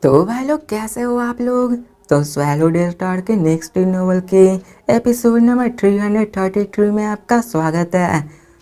तो भाई लोग कैसे हो आप लोग। तो स्वैलो डे स्टार के नेक्स्ट नोवेल के एपिसोड नंबर 333 में आपका स्वागत है।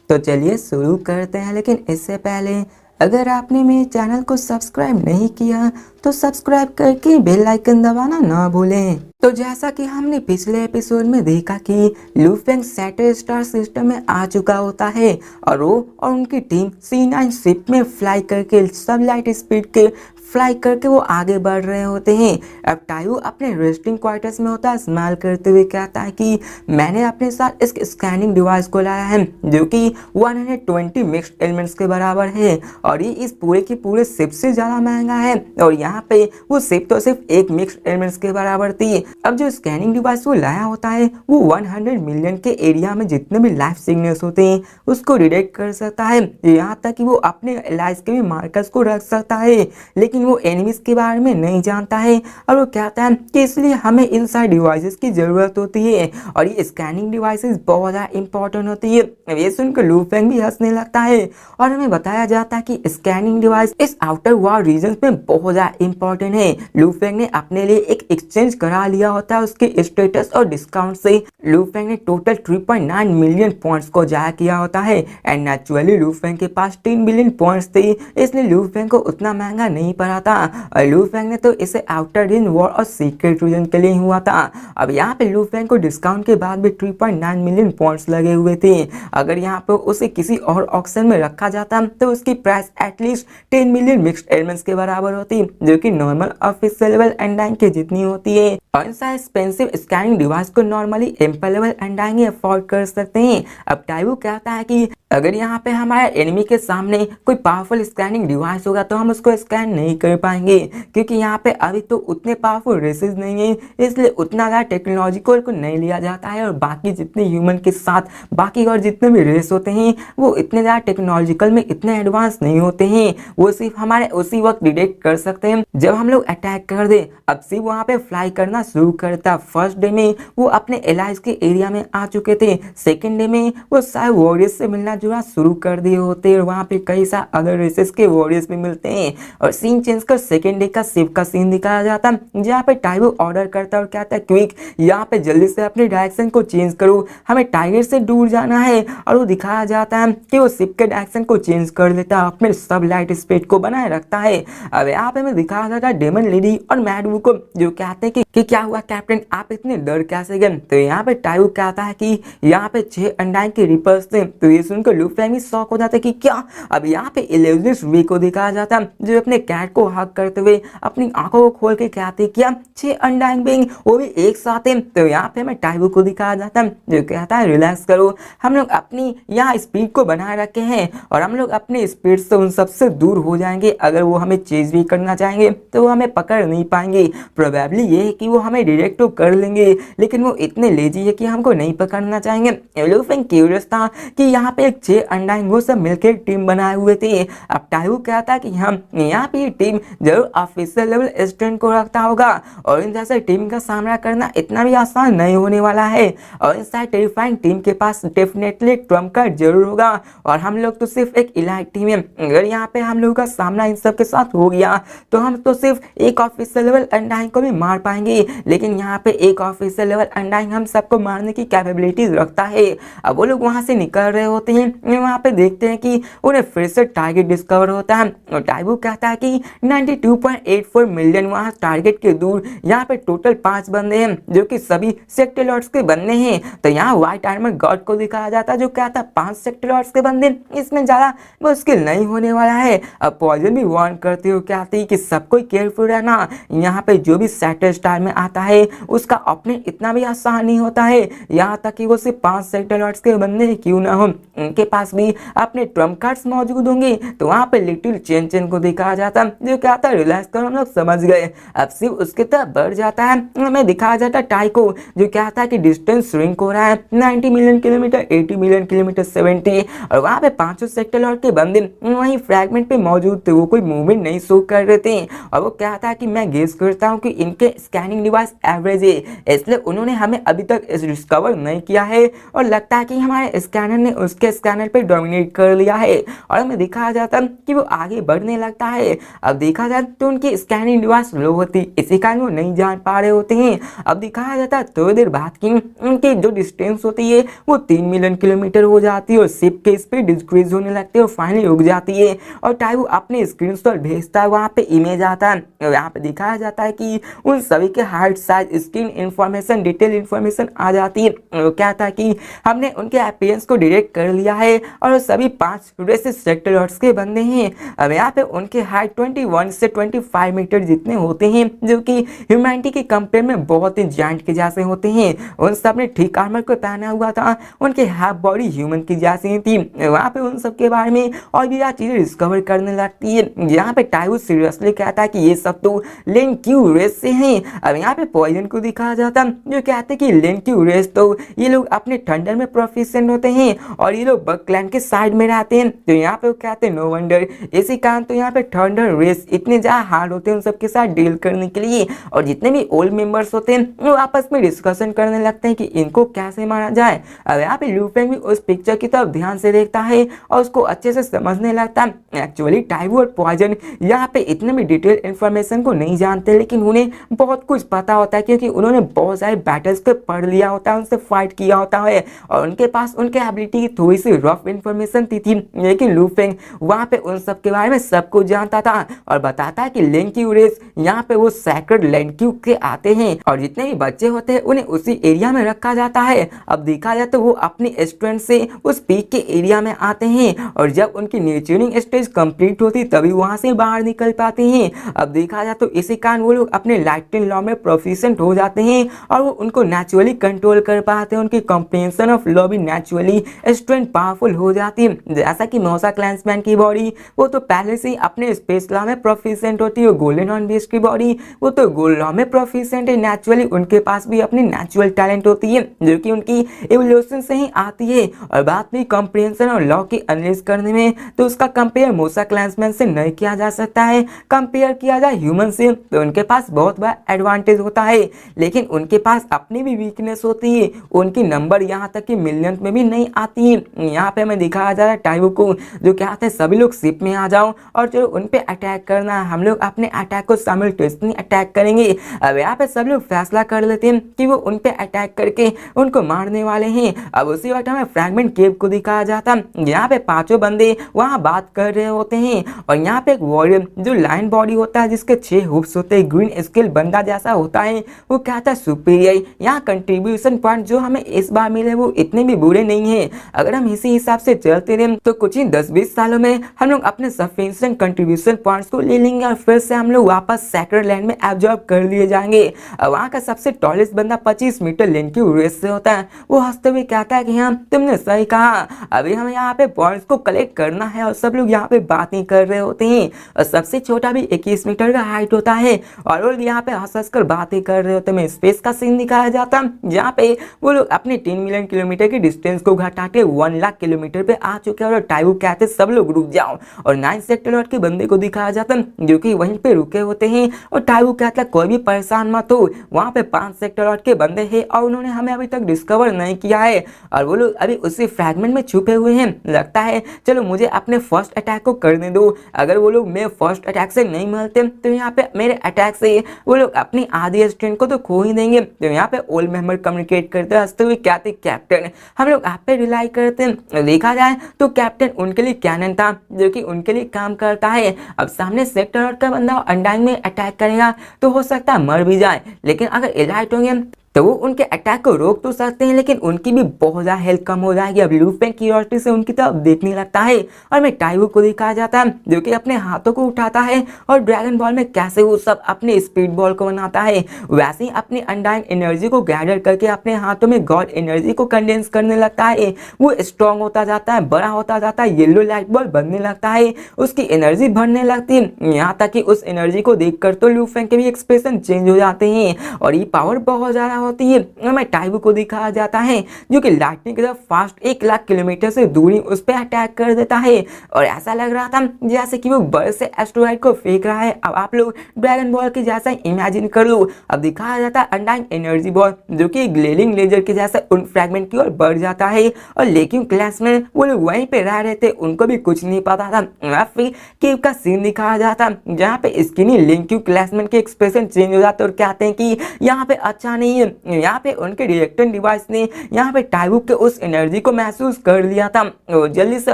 तो चलिए शुरू करते हैं, लेकिन इससे पहले अगर आपने मेरे चैनल को सब्सक्राइब नहीं किया तो सब्सक्राइब करके बेल आइकन दबाना ना भूलें। तो जैसा कि हमने पिछले एपिसोड में देखा कि लू फेंग सैटर्न स्टार सिस्टम में आ चुका होता है और वो और उनकी टीम C9 शिप में फ्लाई करके सब लाइट स्पीड के फ्लाई करके वो आगे बढ़ रहे होते हैं। अब टायू अपने रेस्टिंग क्वार्टर्स में होता है, स्माइल करते हुए कहता है कि मैंने अपने साथ इस स्कैनिंग डिवाइस को लाया है जो कि 120 मिक्स्ड एलिमेंट्स के बराबर है और ये इस पूरे की पूरे शिप से ज़्यादा महंगा है और यहाँ पे वो शिप तो सिर्फ एक मिक्स्ड एलिमेंट्स के बराबर थी। अब जो स्कैनिंग डिवाइस वो लाया होता है वो 100 मिलियन के एरिया में जितने भी लाइफ सिग्नल्स होते हैं उसको डिटेक्ट कर सकता है, यहाँ तक कि वो अपने एलाइज के भी मार्कर्स को रख सकता है, लेकिन वो एनिमीज के बारे में नहीं जानता है और वो कहता है कि इसलिए हमें इन सारे डिवाइसेस की जरूरत होती है और ये स्कैनिंग डिवाइसेस बहुत ज़्यादा इंपॉर्टेंट होती है। ये सुनकर लू फेंग भी हंसने लगता है और हमें बताया जाता है कि स्कैनिंग डिवाइस इस आउटर वॉर रीजन में बहुत ज़्यादा इंपॉर्टेंट है। लू फेंग ने अपने लिए एक एक्सचेंज करा लिया होता है उसके स्टेटस और डिस्काउंट से। लू फेंग ने टोटल 3.9 मिलियन पॉइंट्स को जाया किया होता है एंड नेचुरली लू फेंग के पास 3 बिलियन पॉइंट्स थे, इसलिए लू फेंग को उतना महंगा नहीं पड़ा था और लू फेंग ने तो इसे आउटर रिंग वॉर और सीक्रेट रीजन के लिए हुआ था। अब यहाँ पे लू फेंग को डिस्काउंट के बाद भी 3.9 मिलियन पॉइंट्स लगे हुए थे। अगर यहाँ पे उसे किसी और ऑक्शन में रखा जाता तो उसकी price at least 10 million mixed elements के बराबर होती, जो कि नॉर्मल ऑफिशियल लेवल एंडाइन के जितनी होती है। और इन एक्सपेंसिव स्कैनिंग डिवाइस को नॉर्मली एम्पर लेवल एंडाइन ही अफोर्ड कर सकते हैं। अब टाइबू कहता है कि अगर यहाँ पे हमारे एनिमी के सामने कोई पावरफुल स्कैनिंग डिवाइस होगा तो हम उसको स्कैन नहीं कर पाएंगे, क्योंकि यहाँ पे अभी तो उतने पावरफुल रेसेस नहीं है, इसलिए उतना ज़्यादा टेक्नोलॉजिकल को नहीं लिया जाता है और बाकी जितने ह्यूमन के साथ बाकी और जितने भी रेस होते हैं वो इतने ज़्यादा टेक्नोलॉजिकल में इतने एडवांस नहीं होते हैं। वो सिर्फ हमारे उसी वक्त डिटेक्ट कर सकते हैं जब हम लोग अटैक कर दे। अब सिर्फ वहाँ पे फ्लाई करना शुरू करता। फर्स्ट डे में वो अपने एलाइज के एरिया में आ चुके थे, सेकेंड डे में वो सारे वॉरियर्स से मिलना जुलना शुरू कर दिए होते हैं और वहाँ पे कई सारे अदर रेसेस के वॉरियर्स भी मिलते हैं और सीन चेंज कर सेकेंड डे का शिप का सीन दिखाया जाता है जहाँ पे टाइबू ऑर्डर करता है और कहता है क्विक यहाँ पे जल्दी से अपने डायरेक्शन को चेंज करो, हमें टाइगर से दूर जाना है। और वो दिखाया जाता है कि वो शिप के डायरेक्शन को चेंज कर लेता है, अपने सब लाइट स्पीड को बनाए रखता है। अब यहाँ पे मैं दिखाया जाता है डेमन लेडी और मैडवू को, जो कहते हैं कि क्या हुआ कैप्टन, आप इतने डर कैसे गए। तो यहाँ पे टाइबू कहता है कि यहाँ पे 6 अंडाइन के रिपर्स थे। तो ये सुनकर लू फेंग भी शॉक हो जाता है कि क्या। अब यहाँ पे इलेवनिस वी को दिखाया जाता है जो अपने कैट को हक करते हुए अपनी आंखों को खोल के कहते क्या 6 अंडाइन बीइंग वो भी एक साथ है। तो यहाँ पे हमें टाइबू को दिखाया जाता है जो कहता है रिलैक्स करो, हम लोग अपनी यहाँ स्पीड को बनाए रखे हैं और हम लोग अपनी स्पीड से उन सबसे दूर हो जाएंगे। अगर वो हमें चेज भी करना चाहेंगे तो वो हमें पकड़ नहीं पाएंगे। प्रोबेबली ये है कि वो हमें डिटेक्ट तो कर लेंगे लेकिन वो इतने लेजी है कि हमको नहीं पकड़ना चाहेंगे। लू फेंग क्यूरियस था कि यहाँ पे एक 6 अंडाइन वो सब मिलकर टीम बनाए हुए थे। अब टाइबू कहता है कि हम यहाँ पे टीम जरूर ऑफिशियल लेवल स्टैंड को रखता होगा और इन जैसे टीम का सामना करना इतना भी आसान नहीं होने वाला है और इन सारी टेरिफाइंग टीम के पास डेफिनेटली एक ट्रम्प कार्ड जरूर होगा और हम लोग तो सिर्फ एक इलाइट टीम है। अगर यहाँ पे हम लोगों का सामना इन सब के साथ हो गया तो हम तो सिर्फ एक ऑफिशियल लेवल अंडाइन को भी मार पाएंगे, लेकिन यहाँ पे एक ऑफिशियल लेवल अंडाइन हम सबको मारने की कैपेबिलिटीज रखता है। अब वो लोग वहां से निकल रहे होते हैं, वहां पे देखते हैं कि उन्हें फिर से टारगेट डिस्कवर होता है और टाइबू कहता है कि 92.84 मिलियन वहां टारगेट के दूर यहाँ पे टोटल 5 बंदे हैं जो कि सभी सेक्टलॉर्ड्स के बंदे हैं। तो यहाँ व्हाइट आर्मर गॉड को दिखाया जाता है जो कहता है 5 सेक्टलॉर्ड्स के बंदे, इसमें ज्यादा मुश्किल नहीं होने वाला है। अब पॉइजन भी वार्न करती हो कहती है कि सबको केयरफुल रहना, यहाँ पे जो भी सैटर्न स्टार में आता है उसका अपने इतना भी आसान नहीं होता है, यहाँ तक कि वो सिर्फ 5 सेक्टलॉर्ड्स के बंदे क्यों ना हो उनके पास भी अपने ट्रम्प कार्ड्स मौजूद होंगे। तो वहाँ पे लिटिल चेन चेन को दिखाया जाता जो कहता है रिलैक्स करो हम लोग समझ गए। अब सिर्फ उसके तरफ बढ़ जाता है, हमें दिखाया जाता है टाई को जो कहता है कि डिस्टेंस श्रिंक हो रहा है 90 मिलियन किलोमीटर, 80 मिलियन किलोमीटर, 70 और वहाँ पे 500 सेक्टलॉर्ड के बंदे वहीं फ्रैगमेंट पे मौजूद थे, वो कोई मूवमेंट नहीं शो कर रहे थे और वो कहता है कि मैं गेस करता हूँ कि इनके स्कैनिंग डिवाइस एवरेज है, इसलिए उन्होंने हमें अभी तक डिस्कवर नहीं किया है और लगता है कि हमारे स्कैनर ने उसके स्कैनर पे डोमिनेट कर लिया है और हमें दिखाया जाता है कि वो आगे बढ़ने लगता है। अब देखा जाए तो उनकी स्कैनिंग डिवाइस लो होती, इसी कारण वो नहीं जान पा रहे होते हैं। अब दिखाया जाता है थोड़ी देर बाद की उनकी जो डिस्टेंस होती है वो 3 मिलियन किलोमीटर हो जाती है और शिप की स्पीड डिक्रीज होने लगती है और फाइनली रुक जाती है और टाइवू अपने स्क्रीनशॉट भेजता है, वहाँ पे इमेज आता है और यहाँ पे दिखाया जाता है कि उन सभी के height, size, skin information, detail information आ जाती है। क्या था कि हमने उनके अपीयरेंस को डिटेक्ट कर लिया है और वो सभी 5 रेसिस सेक्टर्स के बंदे हैं। अब यहाँ पे उनके हाइट 21 से 25 मीटर जितने होते हैं, जो कि ह्यूमैनिटी के कंपेयर में बहुत ही जायंट के जैसे होते हैं। उन सब ने ठीक आर्मर को पहना हुआ था, उनके हाफ बॉडी ह्यूमन की जैसी थी। वहाँ पे उन सब के बारे में और भी चीजें डिस्कवर करने लगती है। यहाँ पे टाइवू सीरियसली कहता है कि ये सब तो लेनक्यू रेस से हैं। अब यहाँ पे पॉइजन को दिखाया जाता जो कहते हैं कि लेनक्यू रेस तो ये लोग अपने थंडर में प्रोफिशिएंट होते हैं और ये लोग बग क्लैन के साइड में रहते हैं। तो यहाँ पे वो कहते हैं नो वंडर, इसी कारण तो यहाँ पे थंडर रेस इतने ज्यादा हार्ड होते हैं उन सबके साथ डील करने के लिए। और जितने भी ओल्ड मेंबर्स होते हैं वो आपस में डिस्कशन करने लगते हैं कि इनको कैसे मारा जाए। अब यहाँ पे लू फेंग भी उस पिक्चर की तरफ ध्यान से देखता है और उसको अच्छे से समझने लगता है। एक्चुअली टाइवू और पॉइजन यहाँ पे इतने भी डिटेल इन्फॉर्मेशन को नहीं जानते, लेकिन उन्हें बहुत कुछ पता होता है क्योंकि उन्होंने बहुत सारे बैटल्स को पढ़ लिया होता है, उनसे फाइट किया होता है और उनके पास उनके एबिलिटी की थोड़ी सी रफ इन्फॉर्मेशन थी। लेकिन लू फेंग वहाँ पे उन सब के बारे में सब कुछ जानता था और बताता है कि लेनक्यू रेस यहाँ पे वो सैक्रेड लेनक्यू के आते हैं और जितने भी बच्चे होते हैं उन्हें उसी एरिया में रखा जाता है। अब देखा जाए तो वो अपनी स्ट्रेंथ से उस पीक के एरिया में आते हैं और जब उनकी नेचरिंग स्टेज कंप्लीट होती तभी वहां से बाहर निकल पाते हैं। अब देखा जाए तो इसी कारण वो लोग अपने लाइटनिंग लॉ में प्रोफिशिएंट हो जाते हैं और वो उनको नेचुरली कंट्रोल कर पाते हैं। उनकी कॉम्प्रिहेंशन ऑफ लॉ भी नेचुरली स्ट्रेंथ पावरफुल हो जाती है। जैसा कि मौसा क्लैंसमैन की बॉडी वो तो पहले से ही अपने स्पेस लॉ में प्रोफिशिएंट होती है, गोल्डन हॉर्न बीस्ट की बॉडी वो तो गोल्ड लॉ में प्रोफिशिएंट है। नेचुरली उनके पास भी अपनी नेचुरल टैलेंट होती है जो कि उनकी एवोल्यूशन से ही आती है। और बात भी कॉम्प्रिहेंशन और लॉ की एनालिसिस करने में तो उसका कंपेयर मौसा क्लैंसमैन से नहीं किया जा सकता है। कंपेयर किया जाए ह्यूमन से तो उनके पास बहुत बड़ा एडवांटेज होता है, लेकिन उनके पास अपनी भी वीकनेस होती है। उनकी नंबर यहाँ तक कि मिलियन में भी नहीं आती है। यहाँ पे हमें दिखाया जा रहा है टाइवू को जो कहते हैं सभी लोग शिप में आ जाओ और जो उन पे अटैक करना है, हम लोग अपने अटैक को साइमल्टेनियसली अटैक करेंगे। अब यहाँ पे सब लोग फैसला कर लेते हैं कि वो उन पे अटैक करके उनको मारने वाले हैं। अब उसी वक्त हमें फ्रैगमेंट केव को दिखाया जाता यहाँ पे 5 बंदे वहाँ बात कर रहे होते हैं और यहाँ पे एक वॉरियर जो लाइन बॉडी होता है जिसके 6 हुक्स होते हैं, ग्रीन स्किल बंदा जैसा होता है, वो कहता है सुपीरियर। यहाँ कंट्रीब्यूशन पॉइंट जो हमें इस बार मिले वो इतने भी बुरे नहीं है। अगर हम इसी हिसाब से चलते रहे तो कुछ ही 10-20 सालों में हम लोग अपने सफिशिएंट कंट्रीब्यूशन पॉइंट्स को ले लेंगे और फिर से हम लोग वापस सैक्रेड लैंड में एब्जॉर्ब कर लिए जाएंगे। वहाँ का सबसे टॉलेस्ट बंदा 25 मीटर लेनक्यू रेस से होता है। वो हंसते हुए कहता है कि हाँ तुमने सही कहा, अभी हमें यहाँ पे पॉइंट्स को कलेक्ट करना है। और सब लोग यहाँ पे बातें कर रहे होते हैं और सबसे छोटा भी 21 मीटर का हाइट होता है और वो यहाँ पे हंस कर बातें कर रहे होते हैं। स्पेस का सीन दिखाया जाता है जहाँ पे वो लोग अपने 3 मिलियन किलोमीटर की डिस्टेंस को घटा के 1 लाख किलोमीटर पे आ चुके हैं और टाइवू कहते सब लोग रुक जाओ। और 9 सेक्टर के बंदे को दिखाया जाता है जो कि वहीं पे रुके होते हैं और टाइवू कहता है कोई भी परेशान मत हो, वहाँ पे 5 सेक्टर के बंदे हैं और उन्होंने हमें अभी तक डिस्कवर नहीं किया है और वो लोग अभी उसी फ्रैगमेंट में छुपे हुए हैं। लगता है चलो मुझे अपने फर्स्ट अटैक को करने दो। अगर वो लोग मेरे फर्स्ट अटैक से नहीं मिलते तो यहाँ पे मेरे अटैक से वो लोग अपनी आधी स्ट्रेंथ को तो खो ही देंगे। तो यहाँ पे ओल्ड मेंबर कम्युनिकेट करते हंसते हुए कहते कैप्टन हम लोग आप पे रिलाई करते हैं। देखा जाए तो कैप्टन उनके लिए कैनन था जो कि उनके लिए काम करता है। अब सामने सेक्टर का बंदा अंडाइन में अटैक करेगा तो हो सकता है मर भी जाए, लेकिन अगर एलाइट होंगे तो वो उनके अटैक को रोक तो सकते हैं लेकिन उनकी भी बहुत ज़्यादा हेल्थ कम हो जाएगी। अब लू फेंग क्यूरियोसिटी से उनकी तरफ देखने लगता है और मैं टाइवू को दिखाया जाता है जो कि अपने हाथों को उठाता है और ड्रैगन बॉल में कैसे वो सब अपने स्पीड बॉल को बनाता है वैसे ही अपनी अनडाइन एनर्जी को गैदर करके अपने हाथों में गॉड एनर्जी को कंडेंस करने लगता है। वो स्ट्रॉन्ग होता जाता है, बड़ा होता जाता है, येलो लाइट बॉल बनने लगता है, उसकी एनर्जी बढ़ने लगती है। यहाँ तक कि उस एनर्जी को देखकर तो लू फेंग के भी एक्सप्रेशन चेंज हो जाते हैं और ये पावर बहुत ज़्यादा होती है, हमें टाइबू को दिखाया जाता है जो कि लाइटनिंग की तरह फास्ट 1 लाख किलोमीटर से दूरी उस पर अटैक कर देता है और ऐसा लग रहा था जैसे कि वो बड़े से एस्टेरॉइड को फेंक रहा है। अब आप लोग ड्रैगन बॉल के जैसा इमेजिन कर लो। अब दिखाया जाता है अनडाइंग एनर्जी बॉल जो कि ग्लेलिंग लेजर के जैसा उन फ्रैगमेंट की ओर बढ़ जाता है और लेकिन क्लास में वो लोग वहीं पे रह रहे थे, उनको भी कुछ नहीं पता था। फिर केव का सीन दिखाया जाता जहाँ पे स्किनी लिंक्यू क्लासमेट के एक्सप्रेशन चेंज हो जाते और कहते हैं कि यहाँ पे अच्छा नहीं है। यहाँ पे उनके रिएक्टर डिवाइस ने यहाँ पे टाइबू के उस एनर्जी को महसूस कर लिया था। वो जल्दी से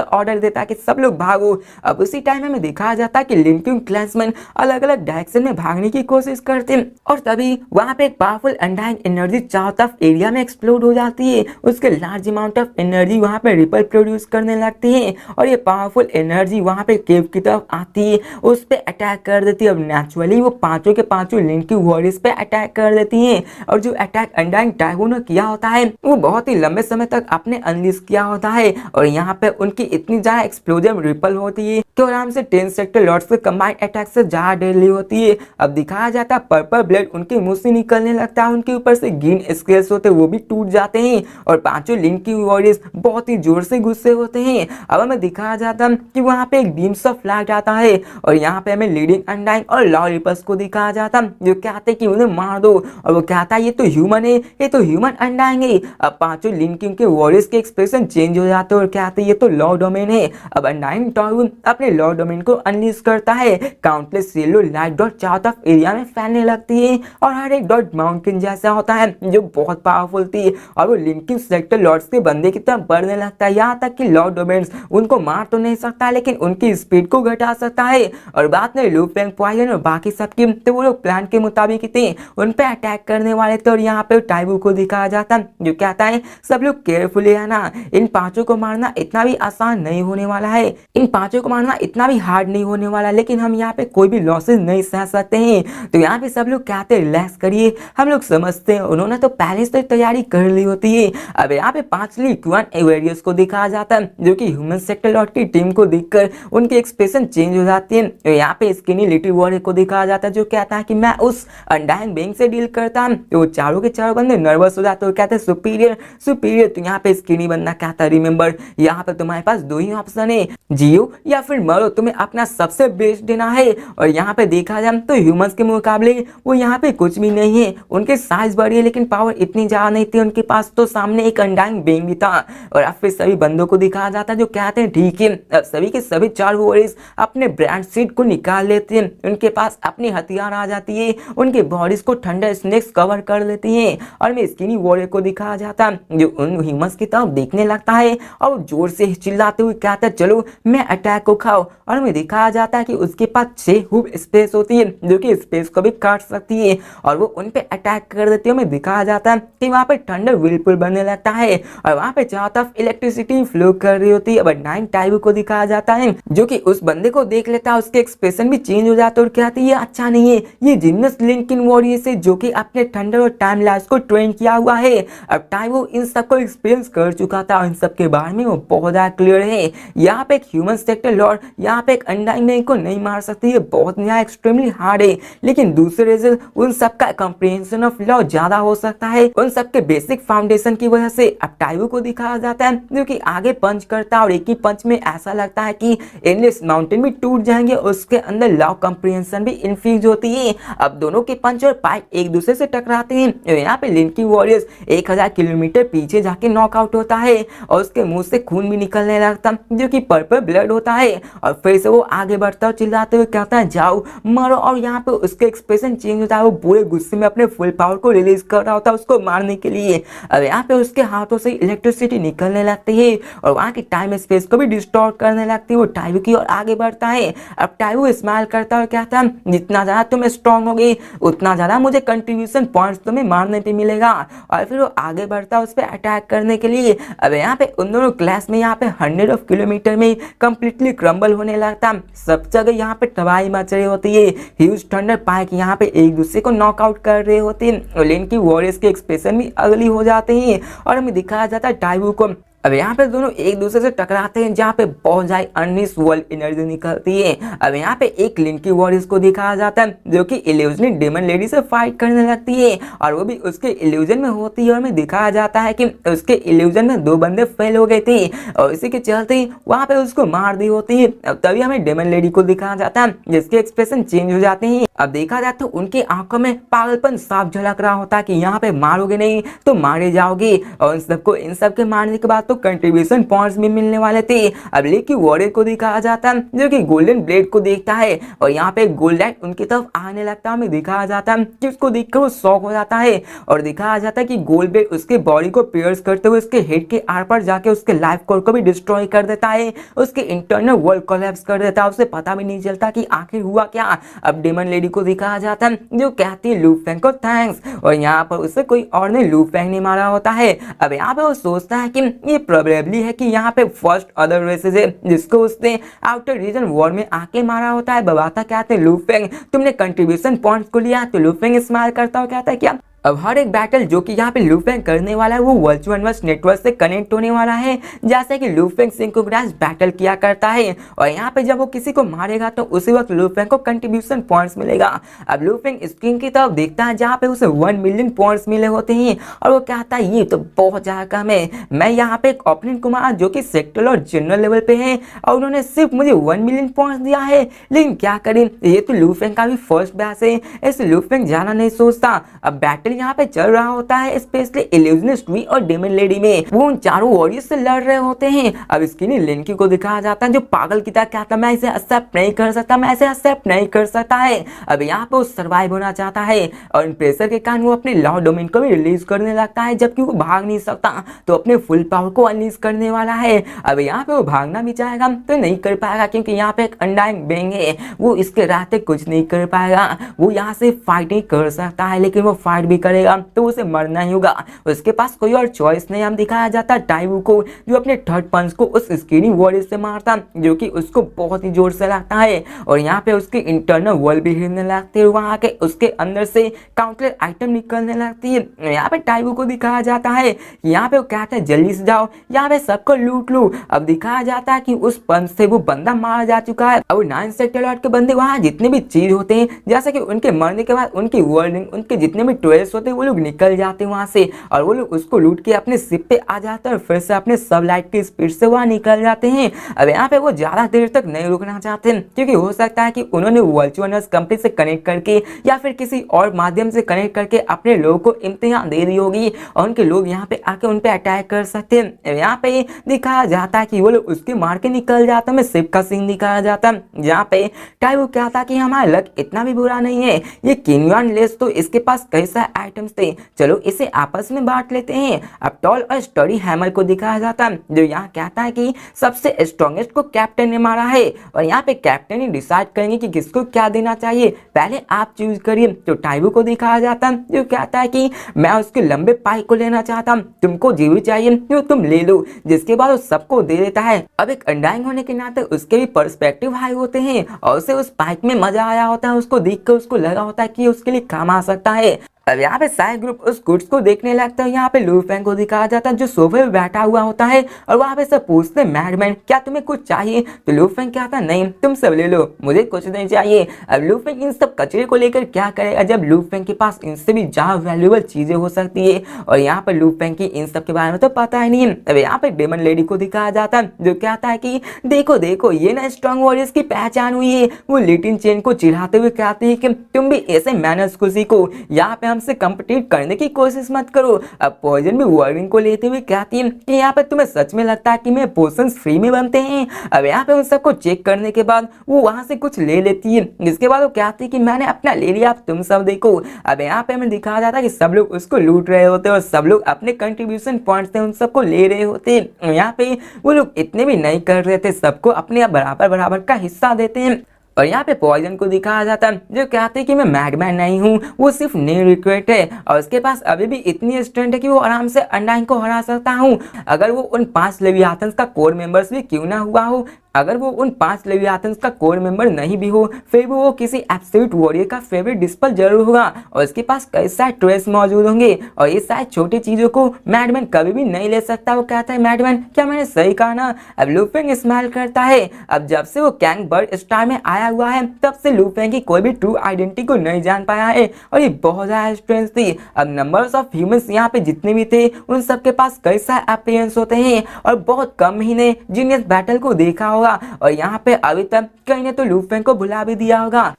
ऑर्डर देता कि सब लोग भागो। अब उसी टाइम हमें दिखाया जाता कि लिंक्यू क्लासमेट अलग अलग डायरेक्शन में भागने की कोशिश करते हैं और तभी वहाँ पे एक पावरफुल अनडाइंग एनर्जी चारों तरफ एरिया में एक्सप्लोड हो जाती है। उसके लार्ज अमाउंट ऑफ एनर्जी वहाँ पे रिपल प्रोड्यूस करने लगती है और ये पावरफुल एनर्जी वहाँ पे केव की तरफ आती है, उस पे अटैक कर देती है। अब नेचुरली वो पांचों के पांचों लिंक्यू वॉरियर्स पे अटैक कर देती हैं और जो अटैक अनडाइंग टाइबू ने किया होता है वो बहुत ही लंबे समय तक आपने अनलीश किया होता है और यहाँ पे उनकी इतनी ज्यादा एक्सप्लोजन रिपल होती है कि आराम से 10 सेक्टर लॉर्ड्स के कंबाइंड अटैक से ज्यादा डेडली होती है। अब दिखाया जाता है पर्पल ब्लड उनके मुंह से निकलने लगता है, उनके ऊपर से ग्रीन स्केल्स होते हैं वो भी टूट जाते हैं और पांचों लिंक्यू वॉरियर्स बहुत ही जोर से गुस्से होते हैं। अब हमें दिखाया जाता है कि वहाँ पे एक बीम्स ऑफ लाइट आता है और यहाँ पे हमें लीडिंग अनडाइंग और लॉलीपस को दिखाया जाता जो कहते हैं कि उन्हें मार दो और वो कहता है ये तो ह्यूमन है, ये तो ह्यूमन अनडाइंग है। अब पांचों लिंक्यू के वॉरियर्स के एक्सप्रेशन चेंज हो जाते हैं और कहते हैं ये तो लॉ डोमेन है। अब अनडाइंग टाइबू अपने लॉ डोमेन को अनलीश करता है, काउंटलेस येलो लाइट डॉट चारों तरफ एरिया में फैलने लगती है और हर एक डॉट माउंटेन जैसा होता है जो बहुत पावरफुल थी और वो लिंक्यू सेक्टर लॉर्ड्स के बंदे की तरफ बढ़ने लगता है। यहाँ तक कि लॉ डोमेन्स उनको मार तो नहीं सकता लेकिन उनकी स्पीड को घटा सकता है और बात में लू फेंग पॉइजन और बाकी सबकी तो वो लोग प्लान के मुताबिक थे उन पे अटैक करने वाले थे और यहाँ पे टाइबू को दिखाया जाता जो कहता है सब लोग केयरफुली है ना, इन पांचों को मारना इतना भी आसान नहीं होने वाला है, इन पांचों को मारना इतना भी हार्ड नहीं होने वाला, लेकिन हम यहाँ पे कोई भी लॉसेस नहीं सह सकते हैं। तो यहाँ पे सब लोग कहते हैं रिलैक्स करिए, हम लोग समझते हैं उन्होंने तो पहले से तैयारी कर ली होती है। अब यहाँ पे 5 लिक्विड एवेरियस को दिखाया जाता है जो कि ह्यूमन सेक्टर लॉर्ड की टीम को देखकर उनके एक्सप्रेशन चेंज हो जाते हैं। तो यहाँ पे स्किनी लिटिल वॉरियर को दिखाया जाता है जो कहता है कि मैं उस अनडाइंग बीइंग से डील करता हूँ। तो वो चारों के चारों बंदे नर्वस हो जाते हैं और कहते हैं सुपीरियर सुपीरियर। तो यहाँ पे स्किनी बंदा कहता है रिमेंबर यहाँ पे तुम्हारे पास 2 ही ऑप्शन है, जियो या फिर मरो, तुम्हें अपना सबसे बेस्ट देना है। और यहाँ पे देखा जाए तो ह्यूमंस के मुकाबले वो यहाँ पे कुछ भी नहीं है, उनके साइज बड़ी है लेकिन पावर इतनी ज्यादा नहीं थी उनके पास, तो सामने एक अनडाइंग बीइंग भी था। और अब फिर सभी बंदों को दिखाया जाता है जो कहते हैं ठीक है। अब सभी के सभी 4 वॉरियर्स अपने ब्रांड सीट को निकाल लेते हैं, उनके पास अपनी हथियार आ जाती है, उनके बॉडीज को ठंडा स्नेक्स कवर कर लेती हैं। और मैं स्किनी वॉरियर को दिखाया जाता है जो उन ह्यूमंस की तरफ देखने लगता है और जोर से चिल्लाते हुए कहता है चलो मैं अटैक को खाओ। और हमें दिखाया जाता है कि उसके पास 6 हुब स्पेस होती है जो कि स्पेस को भी काट सकती है और वो उन पे अटैक कर देती है। हमें दिखाया जाता है कि वहाँ पे ठंडा व्हिर्लपूल बनने लगता है और वहाँ पे चारों तरफ इलेक्ट्रिसिटी फ्लो कर रही होती है। अब नाइन टाइबू को दिखाया जाता है जो कि उस बंदे को देख लेता है, उसके एक्सप्रेशन भी चेंज हो जाता है और कहती है ये अच्छा नहीं है, ये जिम्नस लिंकिन वॉरियर से जो कि अपने थंडर और टाइम लैप्स को ट्रेन किया हुआ है। अब टाइबू इन सबको एक्सपीरियंस कर चुका था और इन सब के बारे में वो बहुत ज्यादा क्लियर है। यहाँ पे एक ह्यूमन सेक्टर लॉर्ड यहाँ पे एक अनडाइंग बीइंग को नहीं मार सकती, ये बहुत नया एक्सट्रीमली हार्ड है, लेकिन दूसरे से उन सब का कॉम्प्रिहेंशन ऑफ लॉ ज्यादा हो सकता है उन सब के बेसिक फाउंडेशन की वजह से। अब टाइबू को दिखाया जाता है जो कि आगे पंच करता है और एक ही पंच में ऐसा लगता है कि एंडलेस माउंटेन भी टूट जाएंगे, उसके अंदर लॉ कॉम्प्रिहेंशन भी इन्फ्यूज होती है। अब दोनों के पंच और पाइप एक दूसरे से टकराते हैं। यहाँ पे लिंकी वॉरियर्स 1000 किलोमीटर पीछे जाके नॉकआउट होता है और उसके मुंह से खून भी निकलने लगता जो कि पर्पल ब्लड होता है और फिर से वो आगे बढ़ता और चिल्लाते हुए कहता है जाओ मरो। और यहाँ पे उसके एक्सप्रेशन चेंज होता है, वो पूरे गुस्से में अपने फुल पावर को रिलीज कर रहा होता है उसको मारने के लिए। अब यहाँ पे उसके हाथों से इलेक्ट्रिसिटी निकलने लगती है और वहाँ की टाइम स्पेस को भी डिस्टॉर्ट करने लगती है। वो टाइबू की ओर आगे बढ़ता है। अब टाइबू स्माइल करता है और कहता है जितना ज्यादा तुम स्ट्रॉन्ग होगी उतना ज्यादा मुझे कंट्रीब्यूशन पॉइंट्स तुम्हें मारने पे मिलेगा। और फिर वो आगे बढ़ता है उस पर अटैक करने के लिए। अब यहाँ पे उन दोनों क्लास में यहाँ पे 100 किलोमीटर में कंप्लीटली क्रम्बल होने लगता, सब जगह यहाँ पे तबाही मच रही होती है। ह्यूज थंडर पाइक यहाँ पे एक दूसरे को नॉकआउट कर रहे होते हैं और लिंकी वॉरियर्स के एक्सप्रेशन भी अगली हो जाते हैं। और हमें दिखाया जाता है टाइबू को अब यहाँ पे दोनों एक दूसरे से टकराते हैं, जहाँ पे बहुत ज्यादा अनलिस्ट वर्ल्ड एनर्जी निकलती है। अब यहाँ पे एक लिंकी वॉरिस को दिखाया जाता है जो कि इल्यूजन डेमन लेडी से फाइट करने लगती है और वो भी उसके इल्यूजन में होती है। और हमें दिखाया जाता है कि उसके इल्यूजन में 2 बंदे फेल हो गए थे और इसी के चलते वहाँ पे उसको मार दी होती है। अब तभी हमें डेमन लेडी को दिखाया जाता है जिसके एक्सप्रेशन चेंज हो जाते हैं। अब देखा जाए तो उनकी आंखों में पागलपन साफ झलक रहा होता है कि यहाँ पे मारोगे नहीं तो मारे जाओगे। और इन सब के मारने के बाद तो कंट्रीब्यूशन पॉइंट्स भी मिलने वाले थे। अब लेकिन वॉरियर को दिखाया जाता है जो कि गोल्डन ब्लेड को देखता है और यहाँ पे गोल्डन उनकी तरफ आने लगता है। हमें दिखाया जाता है कि उसको देखकर वो शॉक हो जाता है और दिखाया जाता है कि गोल्ड ब्लेड उसके बॉडी को पियर्स करते हुए उसके हेड के आर पार जाके उसके लाइफ कोर को भी डिस्ट्रॉय कर देता है, उसके इंटरनल वर्ल्ड कोलैप्स कर देता है। उसे पता भी नहीं चलता कि आखिर हुआ क्या। अब डेमन लेडी को दिखाया जाता है जो कहती है लू फेंग को थैंक्स और यहाँ पर उसे कोई और ने लू फेंग नहीं मारा होता है। अब यहाँ पे वो सोचता है कि ये प्रोबेबली है कि यहाँ पे फर्स्ट अदर रेसेस है जिसको उसने आउटर रीजन वॉर में आके मारा होता है। बताता कहते लू फेंग तुमने कंट्रीब्यूशन पॉइंट्स को लिया तो लू फेंग स्माइल करता हो कहता है क्या। अब हर एक बैटल जो कि यहाँ पे लू फेंग करने वाला है वो वर्चुअल यूनिवर्स नेटवर्क से कनेक्ट होने वाला है, जैसे कि लू फेंग सिंक्रोनाइज्ड बैटल किया करता है। और यहाँ पे जब वो किसी को मारेगा तो उसी वक्त लू फेंग को कंट्रीब्यूशन पॉइंट्स मिलेगा। अब लू फेंग स्क्रीन की तरफ देखता है जहाँ पे उसे 1 मिलियन पॉइंट्स मिले होते हैं और वो कहता है ये तो बहुत ज्यादा कम है। मैं यहाँ पे एक ओपनिंग को मारा जो कि सेक्टर और जनरल लेवल पे है और उन्होंने सिर्फ मुझे 1 मिलियन पॉइंट्स दिया है। लेकिन क्या करें, ये तो लू फेंग का भी फर्स्ट बैच है, ऐसे लू फेंग जाना नहीं सोचता। अब बैटल यहाँ पे चल रहा होता है स्पेशली इल्यूजनिस्ट वी और डेमन लेडी में, वो उन चारों वॉरियर्स से लड़ रहे होते हैं। अब स्किनी लिंकी को दिखाया जाता है जो पागल की तरह कहता मैं इसे एक्सेप्ट नहीं कर सकता, मैं इसे एक्सेप्ट नहीं कर सकता है। अब यहाँ पे वो सर्वाइव होना चाहता है और इन प्रेशर के कारण वो अपने लॉ डोमेन को भी रिलीज करने लगता है, जबकि वो भाग नहीं सकता तो अपने फुल पावर को अनलीज करने वाला है। अब यहाँ पे वो भागना भी चाहेगा तो नहीं कर पाएगा क्योंकि यहाँ पे एक अनडाइंग बेंग है, वो इसके रहते कुछ नहीं कर पाएगा। वो यहाँ से फाइट नहीं कर सकता है लेकिन वो फाइट भी करेगा तो उसे मरना ही होगा, उसके पास कोई और चॉइस नहीं। हम दिखाया जाता टाइवू को जो अपने थर्ड पंच को उस स्किनी वॉरियर से मारता जो कि उसको बहुत ही जोर से लगता है और यहाँ पे उसके इंटरनल वर्ल्ड भी हिलने लगते हैं, वहाँ के उसके अंदर से काउंटर आइटम निकलने लगती है। यहाँ पे टाइवू को दिखाया जाता है, यहाँ पे वो कहता है जल्दी से जाओ यहाँ पे सबको लूट लो। अब दिखाया जाता है कि उस पंच से वो बंदा मारा जा चुका है। अब 9 सेक्टर लॉर्ड के बंदे वहाँ जितने भी चीज होते हैं जैसे कि उनके मरने के बाद उनकी वर्ल्ड उनके जितने भी ट्वेल्स होते हैं वो लोग निकल जाते हैं वहां से और वो लोग उसको लूट के अपने शिप पे आ जाते हैं और फिर से अपने सब लाइट की स्पीड से वहां निकल जाते हैं। अब यहाँ पे वो ज्यादा देर तक नहीं रुकना चाहते क्योंकि हो सकता है कि उन्होंने वर्चुअल कंपनी से कनेक्ट करके या फिर किसी और माध्यम से कनेक्ट करके अपने लोगों को इम्तिहान दे दी होगी और उनके लोग यहाँ पे आके उन पे अटैक कर सकते हैं। यहाँ पे दिखाया जाता है कि वो लोग उसके मार के निकल जाते हैं। शिप का सीन दिखाया जाता है जहाँ पे टाइवू कहता है कि हमारा लक इतना भी बुरा नहीं है, ये किन्वान लेस तो इसके पास कई सारे आइटम्स थे, चलो इसे आपस में बांट लेते हैं। अब टॉल और स्टडी हैमर को दिखाया जाता है जो यहाँ कहता है कि सबसे स्ट्रॉन्गेस्ट को कैप्टन ने मारा है और यहाँ पे कैप्टन ही डिसाइड करेंगे कि किसको क्या देना चाहिए, पहले आप चूज करिए। तो टाइवू को दिखाया जाता है जो कहता है कि मैं उसके लंबे पाइप को लेना चाहता हूँ, तुमको जो भी चाहिए जो तुम ले लो, जिसके बाद वो सबको दे देता है। अब एक अंडाइंग होने के नाते उसके भी पर्सपेक्टिव हाई होते हैं और उसे उस पाइप में मजा आया होता है, उसको देख कर उसको लगा होता है कि उसके लिए काम आ सकता है। अब यहाँ पे सारे ग्रुप उस गुड्स को देखने लगता है। यहाँ पे लू फेंग को दिखाया जाता है जो सोफे पे बैठा हुआ होता है और वहाँ पे सब पूछते हैं मैडमैन क्या तुम्हें कुछ चाहिए, तो लू फेंग कहता है नहीं तुम सब ले लो मुझे कुछ नहीं चाहिए। अब लू फेंग इन सब कचरे को लेकर क्या करेगा जब लू फेंग के पास इनसे भी ज्यादा वैल्यूएबल चीजें हो सकती है और यहाँ पे लू फेंग की इन सब के बारे में तो पता ही नहीं है। अब यहाँ पे डेमन लेडी को दिखाया जाता है जो कहता है कि देखो देखो ये ना स्ट्रॉन्ग वॉरियर्स की पहचान हुई है। वो लिटिन चेन को चिढ़ाते हुए कहती है कि तुम भी ऐसे मैनर्स को सीखो, यहाँ पे हमसे कंपीट करने की कोशिश मत करो। अब पॉइजन भी वर्डिंग को लेते हुए कहती है कि यहाँ पे तुम्हें सच में लगता है कि मेरे पोर्शंस फ्री में बनते हैं। अब यहाँ पे उन सबको चेक करने के बाद वो वहां से कुछ ले लेती है, जिसके बाद वो कहती है कि मैंने अपना ले लिया अब तुम सब देखो। अब यहाँ पे हमें दिखाया जाता है कि सब लोग उसको लूट रहे होते हैं और सब लोग अपने कंट्रीब्यूशन पॉइंट्स थे उन सबको ले रहे होते हैं। यहाँ पे वो लोग इतने भी नहीं कर रहे थे, सबको अपने बराबर बराबर का हिस्सा देते हैं। और यहाँ पे पॉइजन को दिखाया जाता है जो कहते हैं कि मैं मैडमैन नहीं हूँ, वो सिर्फ न्यू रिक्रूट है और उसके पास अभी भी इतनी स्ट्रेंथ है कि वो आराम से अंडाइन को हरा सकता हूँ। अगर वो उन 5 लेवियाथन्स का कोर मेंबर्स भी क्यों ना हुआ हो अगर वो उन 5 लेवियाथन्स का कोर मेंबर नहीं भी हो, फिर भी वो किसी एब्सोल्यूट वॉरियर का फेवरेट डिस्पल जरूर होगा और उसके पास कई सारे ट्रेस मौजूद होंगे और ये सारी छोटी चीजों को मैडमैन कभी भी नहीं ले सकता। वो कहता है, मैडमैन क्या मैंने सही कहा ना? अब लू फेंग स्माइल करता है। अब जब से वो कैंग बर्ड स्टार में आया हुआ है तब से लू फेंग की कोई भी ट्रू आइडेंटिटी को नहीं जान पाया है और ये बहुत ज्यादा स्ट्रेंज थी। अब नंबर्स ऑफ ह्यूमंस यहाँ पे जितने भी थे उन सबके पास कई सारे अपीयरेंस होते हैं और बहुत कम ही ने जीनियस बैटल को देखा होगा और यहाँ पे अभी तक कहीं ने तो लू फेंग को भुला भी दिया होगा।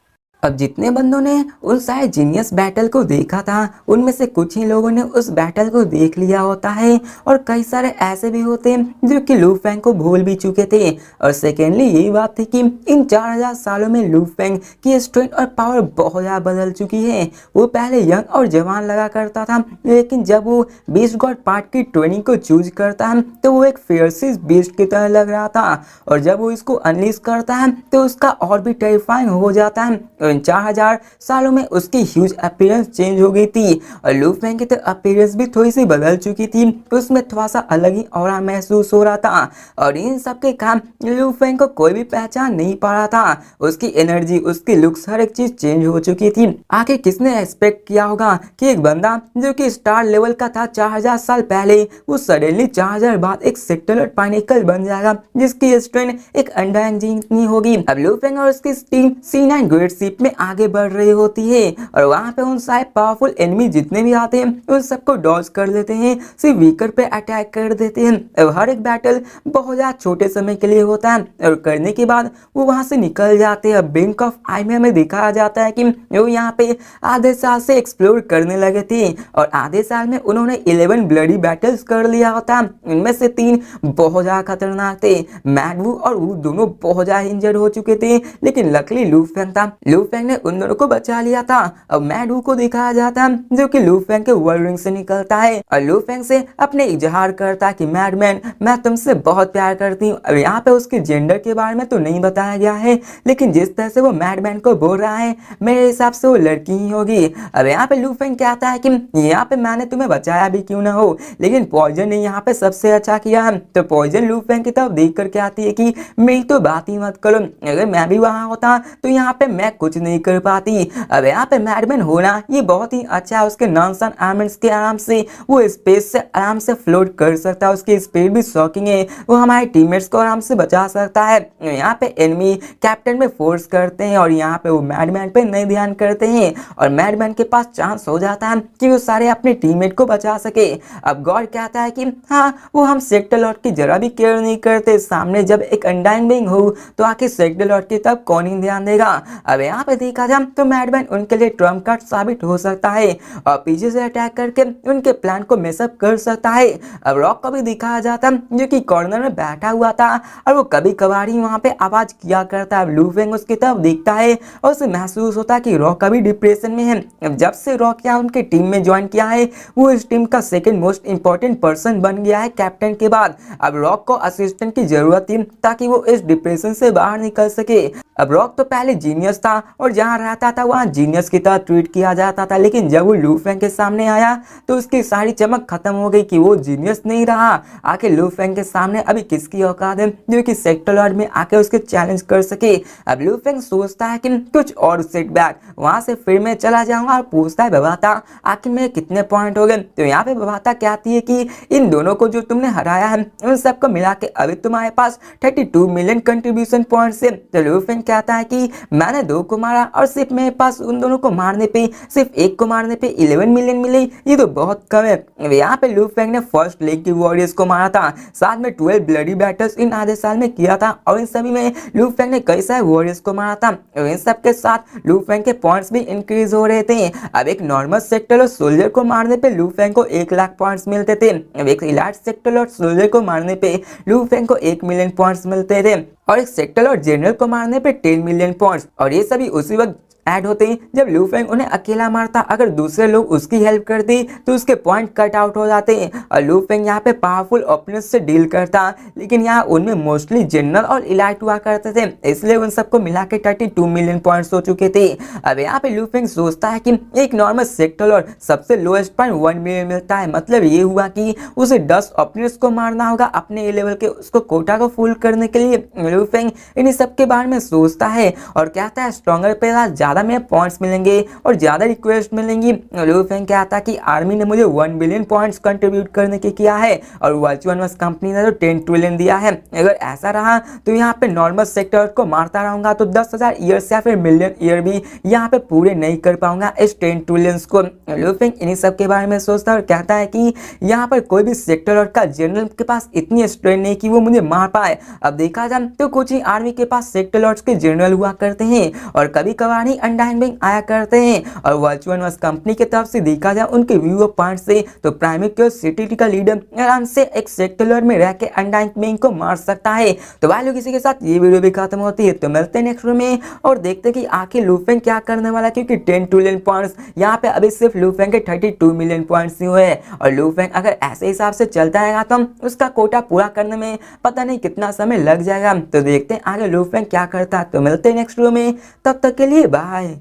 अब जितने बंदों ने उन सारे जीनियस बैटल को देखा था उनमें से कुछ ही लोगों ने उस बैटल को देख लिया होता है और कई सारे ऐसे भी होते हैं जो कि लू फेंग को भूल भी चुके थे। और सेकेंडली यही बात थी कि इन 4000 सालों में लू फेंग की स्ट्रेंथ और पावर बहुत ज़्यादा बदल चुकी है। वो पहले यंग और जवान लगा करता था, लेकिन जब वो बीस्ट गॉड पार्ट की ट्रेनिंग को चूज करता है तो वो एक फेयरसिस बीस्ट की तरह लग रहा था और जब वो इसको अनलीज करता है तो उसका और भी टेरिफाइंग हो जाता है। 4000 सालों में उसकी ह्यूज अपीयरेंस चेंज हो गई थी और लू फेंग की तो अपीयरेंस भी थोड़ी सी बदल चुकी थी, उसमें थोड़ा सा अलग ही ऑरा महसूस हो रहा था और इन सब के काम लू फेंग को कोई भी पहचान नहीं पा रहा था। उसकी एनर्जी, उसकी लुक्स, हर एक चीज चेंज हो चुकी थी। आखिर किसने एक्सपेक्ट किया होगा कि एक बंदा जो कि स्टार लेवल का था 4000 साल पहले, वो सडनली 4000 बाद एक सेक्टोरल पाइनेकल बन जाएगा जिसकी स्ट्रेंथ एक अंडा इंजन होगी। अब लू फेंग और उसकी टीम C9 ग्रेट शिप में आगे बढ़ रही होती है और वहां पे उन सारे पावरफुल एनिमी जितने भी आते हैं उन सबको डॉज कर देते हैं, सिर्फ वीकर पे अटैक कर देते हैं। अब हर एक बैटल बहुत ज्यादा छोटे समय के लिए होता है और करने के बाद वो वहां से निकल जाते हैं। ब्लिंक ऑफ आई में दिखाया जाता है कि वो यहाँ पे आधे साल से एक्सप्लोर करने लगे थे और आधे साल में उन्होंने 11 ब्लडी बैटल्स कर लिया होता। इनमें से 3 बहुत ज्यादा खतरनाक थे। मैड वू और वो दोनों बहुत ज्यादा इंजर्ड हो चुके थे, लेकिन लकली लू फेंग था। लू फेंग ने उन दोनों को बचा लिया था। अब मैड वू को दिखाया जाता जो कि लू फेंग के वर्ल्ड रिंग से निकलता है और लू फेंग से अपने इजहार करता कि मैडमैन मैं तुमसे बहुत प्यार करती हूँ। अब यहाँ पे उसके जेंडर के बारे में तो नहीं बताया गया है, लेकिन जिस तरह से वो मैडमैन को बोल रहा है मेरे हिसाब से वो लड़की ही होगी। अब यहाँ पे लू फेंग कहता है कि यहाँ पे मैंने तुम्हें बचाया भी क्यों ना हो, लेकिन पॉइजन ने यहाँ पे सबसे अच्छा किया। तो पॉइजन लू फेंग की तरफ देख कर कहती है कि मेरी तो बात ही मत करो, अगर मैं भी वहां होता तो यहाँ पे मैं कुछ नहीं कर पाती। अब यहाँ पे मैडमैन होना ये बहुत ही अच्छा है। उसके नॉन सन आर्मेंट्स के आराम से वो स्पेस से आराम से फ्लोट कर सकता है, उसकी स्पीड भी शॉकिंग है, वो हमारे टीममेट्स को आराम से बचा सकता है। यहाँ पे एनिमी कैप्टन में फोर्स करते हैं और यहाँ पे वो मैडमैन पे नहीं ध्यान करते हैं और मैडमैन के पास चांस हो जाता है कि वो सारे अपने टीममेट को बचा सके। अब गॉड कहता है कि हाँ वो हम सेक्टर लॉर्ड की जरा भी केयर नहीं करते, सामने जब एक अनडाइंग बीइंग हो तो आखिर सेक्टर लॉर्ड की तरफ कौन ही ध्यान देगा। अब यहाँ पे देखा जाए तो मैडमैन उनके लिए ट्रम्प कार्ड साबित हो सकता है और पीछे से अटैक करके उनके प्लान को मेसअप कर सकता है। अब रॉक को भी दिखाया जाता जो कि कॉर्नर में बैठा हुआ था और वो कभी कभार ही वहां पे आवाज किया करता है। लू फेंग उसकी तरफ देखता है और उसे महसूस होता है कि रॉक कभी डिप्रेशन में है। अब जब से रॉक यहाँ उनके टीम में ज्वाइन किया है वो इस टीम का सेकेंड मोस्ट इंपॉर्टेंट पर्सन बन गया है कैप्टन के बाद। अब रॉक को असिस्टेंट की जरूरत थी ताकि वो इस डिप्रेशन से बाहर निकल सके। अब रॉक तो पहले जीनियस था और जहाँ रहता था वहाँ जीनियस की तरह ट्रीट किया जाता था, लेकिन जब वो लू फेंग के सामने आया तो उसकी सारी चमक खत्म हो गई कि वो जीनियस नहीं रहा। आके लू फेंग के सामने अभी किसकी औकात है जो कि सेक्टर लॉर्ड में आके उसके चैलेंज कर सके। अब लू फेंग सोचता है कि कुछ और सेटबैक, वहां से फिर मैं चला जाऊंगा और पूछता है बबाता आखिर मेरे कितने पॉइंट हो गए। तो यहाँ पे बबाता कहती है कि इन दोनों को जो तुमने हराया है उन सबको मिला के अभी तुम्हारे पास 32 मिलियन कंट्रीब्यूशन पॉइंट्स है। तो लू फेंग कहता है कि मैंने 2 को मारा और सिर्फ मेरे पास उन दोनों को मारने पे, सिर्फ एक को मारने पे 11 मिलियन मिले, ये तो बहुत कम है। यहाँ पे लू फेंग ने फर्स्ट लेग की वॉरियर्स को मारा था, साथ में 12 ब्लडी बैटल्स इन आधे साल में किया था और इन सभी में लू फेंग ने कई सारे वॉरियर्स को मारा था और इन सब के साथ लू फेंग के पॉइंट्स भी इंक्रीज हो रहे थे। अब एक नॉर्मल सेक्टर और सोल्जर को मारने पे लू फेंग को 1 लाख पॉइंट्स मिलते थे। अब एक इलाइट सेक्टर और सोल्जर को मारने पे लू फेंग को 1 मिलियन पॉइंट्स मिलते थे और एक सेक्टर और जनरल को मारने पे 10 मिलियन पॉइंट्स। और ये सभी उसी वक्त ऐड होते जब लू फेंग उन्हें अकेला मारता, अगर दूसरे लोग उसकी हेल्प करते तो उसके पॉइंट कट आउट हो जाते और लू फेंग यहाँ पे पावरफुल ओपोनेंट से डील करता, लेकिन यहाँ उनमें मोस्टली जनरल और इलाइट हुआ करते थे, इसलिए उन सबको मिला के 32 मिलियन पॉइंट्स हो चुके थे। अब यहाँ पे लू फेंग सोचता है कि एक नॉर्मल सेक्टर और सबसे लोएस्ट पॉइंट 1 मिलियन मिलता है, मतलब ये हुआ कि उसे 10 ओपोनेंट्स को मारना होगा अपने लेवल के उसको कोटा को फुल करने के लिए। लू फेंग इन सब के बारे में सोचता है और कहता है स्ट्रॉन्गर पे ज्यादा में पॉइंट्स मिलेंगे और ज्यादा रिक्वेस्ट मिलेंगी। लू फेंग कहता है कि आर्मी ने मुझे 1 बिलियन पॉइंट्स कंट्रीब्यूट करने के किया है और वर्चुअल वर्स कंपनी ने तो 10 ट्रिलियन दिया है, अगर ऐसा रहा तो यहाँ पे नॉर्मल सेक्टर को मारता रहूंगा तो 10,000 ईयर्स या फिर मिलियन ईयर भी यहाँ पे पूरे नहीं कर पाऊंगा इस 10 ट्रिलियंस को। लू फेंग इन्हीं सब के बारे में सोचता है और कहता है कि यहाँ पर कोई भी सेक्टर और का जनरल के पास इतनी स्ट्रेंथ नहीं कि वो मुझे मार पाए। अब देखा जाए तो कुछ ही आर्मी के पास सेक्टर लॉर्ड्स के जनरल हुआ करते हैं और कभी कभार ही अनडाइंग विंग आया करते हैं, और वर्चुअल वर्स कंपनी की तरफ से देखा जाए उनके व्यू ऑफ पॉइंट से तो प्राइमरी क्यूरियोसिटी का लीडर आराम से एक सेक्टर लॉर्ड में रह के अनडाइंग विंग को मार सकता है। तो भाई लोग इसी के साथ ये वीडियो भी खत्म होती है, तो मिलते हैं नेक्स्ट वीडियो में और देखते हैं कि आखिर लू फेंग क्या करने वाला है, क्योंकि 10 ट्रिलियन पॉइंट्स यहाँ पे अभी सिर्फ लू फेंग के 32 मिलियन पॉइंट्स ही हुए हैं और लू फेंग अगर ऐसे हिसाब से चलता रहेगा तो उसका कोटा पूरा करने में पता नहीं कितना समय लग जाएगा। तो देखते हैं आगे लू फेंग क्या करता है, तो मिलते हैं नेक्स्ट वीडियो में, तब तक के लिए बाय।